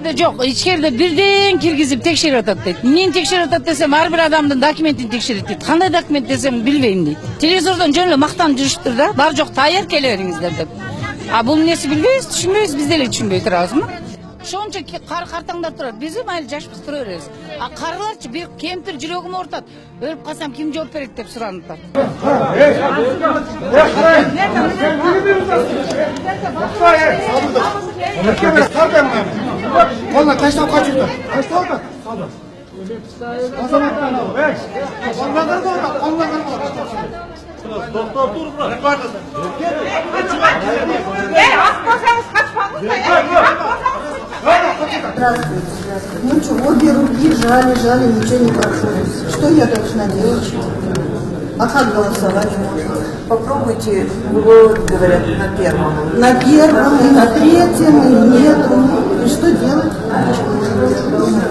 жерде жок, ичкерide бирден киргизип текшерип атат дейт. Эмнени текшерип атат десем, ар бир адамдын документин текшерет дейт. Кандай документ десем, билбейм дейт. Телевизордон жөн эле мактанып жүрүштүр да, бар жок даяр келе бериңиздер деп. А бул нерсе билбейбиз, түшүнбөйбүз, биз деле түшүнбөй турабызбы? Ошончо картаңдап турат, биз майыл жашпыз тура беребиз. А карыларчы бир кемпир жүрөгүм ортат. Өлүп калсам ким жооп берет деп суранып атат. Колuna taştan kaçırdı. Ну чего, обе руки жали, ничего не прошло. Что я должна делать? А как голосовать можно? Попробуйте, говорят, на первом. На первом и на третьем и нету. И что делать?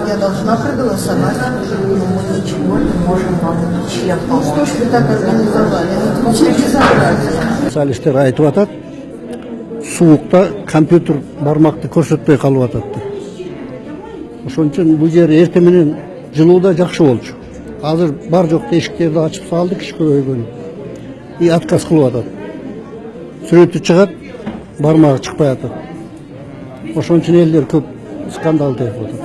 Я должна проголосовать. Но мы ничего не можем вам ничем Ну помочь. что ж вы так организовали? Это вообще безобразие. Специалисттер айтып атат, суукта компьютер бармакты көрсөтпөй калып атат деп. Ошон үчүн бул жер эртең менен жылууда жакшы болчу. Азыр бар жок эшиктерди ачып салдык, иш көбөйгөн. И отказ кылып атат. Сүрөтү чыгат, бармагы чыкпай атат. Ошон үчүн элдер көп скандал деп атат.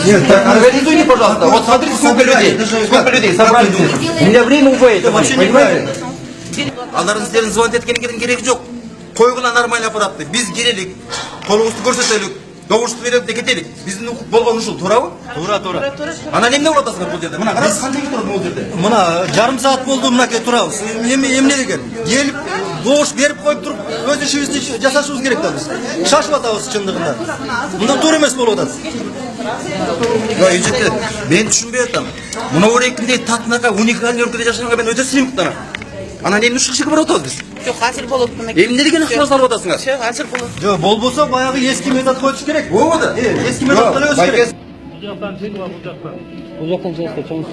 Нет, организуйте, пожалуйста. Вот смотрите, сколько людей собрали здесь. У меня время уходит. Это вообще неправильно. Аларыңыздердің звонить еткенге керегі жоқ. Қойғыла нормально аппаратты. Біз келелік, қолыңызды көрсетелік, доғышты берелік де кетелік. Біздің ұқып болған ұшыл, тура ма? Тура. Ана немне ұратасыңдар бұл жерде? Мына қарас қанша тұрады бұл жерде? Мына жарым саат болды мынаке турабыз. Эмне деген? Келип, доғыш берип коюп туруп, өз ишибизди жасашыбыз керек да биз. Шашып атабыз чындыгында. Мындан туура эмес болуп атат. Ежетте, мен түшінбей атам. Мына өрекінде татынаға, уникальный өлкеде жашағанға мен өте сыймықтана. Ана немнің шықшығы бар отауыз біз? Жоқ, азыр болот. Эмне деген ықпал салып атасыңар? Жоқ, азыр болот. Жо, болбосо баягы эски метод коюш керек. Болду. Эски метод эле өз керек. Бул жактан жакта чоң.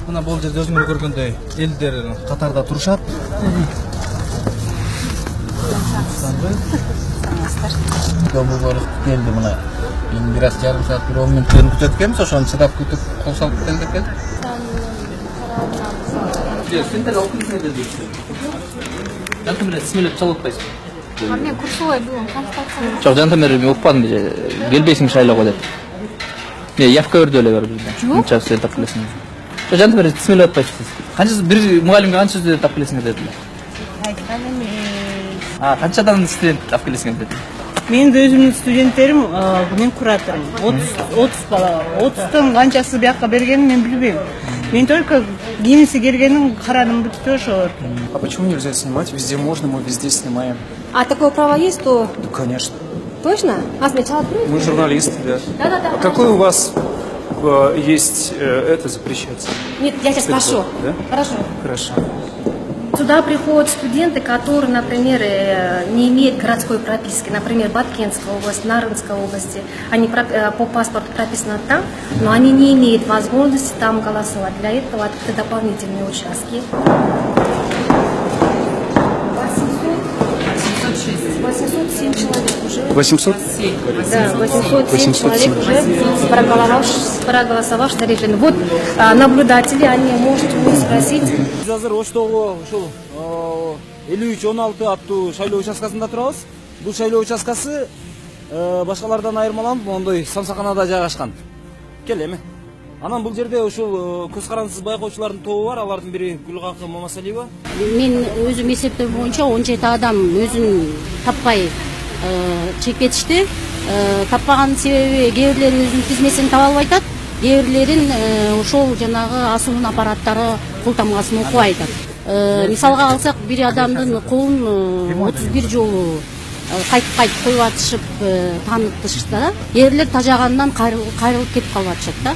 Мына бул жерде өзүңөр көргөндөй элдер катарда турушат. Добрый келди мына. Эми бир аз жарым саат 10 мүнөттөн күтөт экенбиз, ошону чыдап күтүп кол салып келдик экен. Сен деле окуйсуң деди. Жантамер смелеп чалып атпайсың. Мен курсовой болом, констатация. Жок, жантамер мен укпадым же. Келбейсиң шайлоого деп. Явка өрдү эле бар бизде. Мынча сен тап келесиң. Жок, жантамер смелеп атпайсыз. Канча бир мугалимге канча сөздү тап келесиң дедилер. Айтканым, Канчадан студент тап келесиң дедилер. мен өзүмдүн студенттерим, мен кураторум. 30 бала. 30тон канчасы бияка бергенин мен билбейм. Мен только кимиси келгенин карадым бүтү ошо. А почему нельзя снимать? Везде можно, мы везде снимаем. А такое право есть, то Да, конечно. точно? А сначала откройте. Мы журналисты, да. Да. А какой у вас есть это запрещается? Нет, я сейчас спрошу. Да? Хорошо. Хорошо. Сюда приходят студенты, которые, например, не имеют городской прописки. Например, Баткенская область, Нарынская область. Они по паспорту прописаны там, но они не имеют возможности там голосовать. Для этого открыты дополнительные участки. 807 человек уже. 800? Да, 807 человек уже проголосовавших за референдум. Вот наблюдатели, они можете у них спросить. Азыр Оштогу ушул 53-16 аттуу шайлоо участкасында турабыз. Бул шайлоо участкасы башкалардан айырмаланып, мондой самсаканада жайгашкан. Кел эми. Анан бул жерде ушул көз карансыз байкоочулардын тобу бар, алардын бири Гүлгакы Мамасалиева. Мен өзүм эсептөө боюнча 17 адам өзүн таппай чегип кетишти. Таппаган себеби кээ бирлери өзүнүн тизмесин таба албай атат, кээ бирлерин ошол жанагы асуунун аппараттары кол тамгасын окубай атат. Мисалга алсак, бир адамдын колун 31 жолу кайтып коюп атышып таанытышты да. Кээ бирлер тажагандан кайрылып кетип калып атышат да.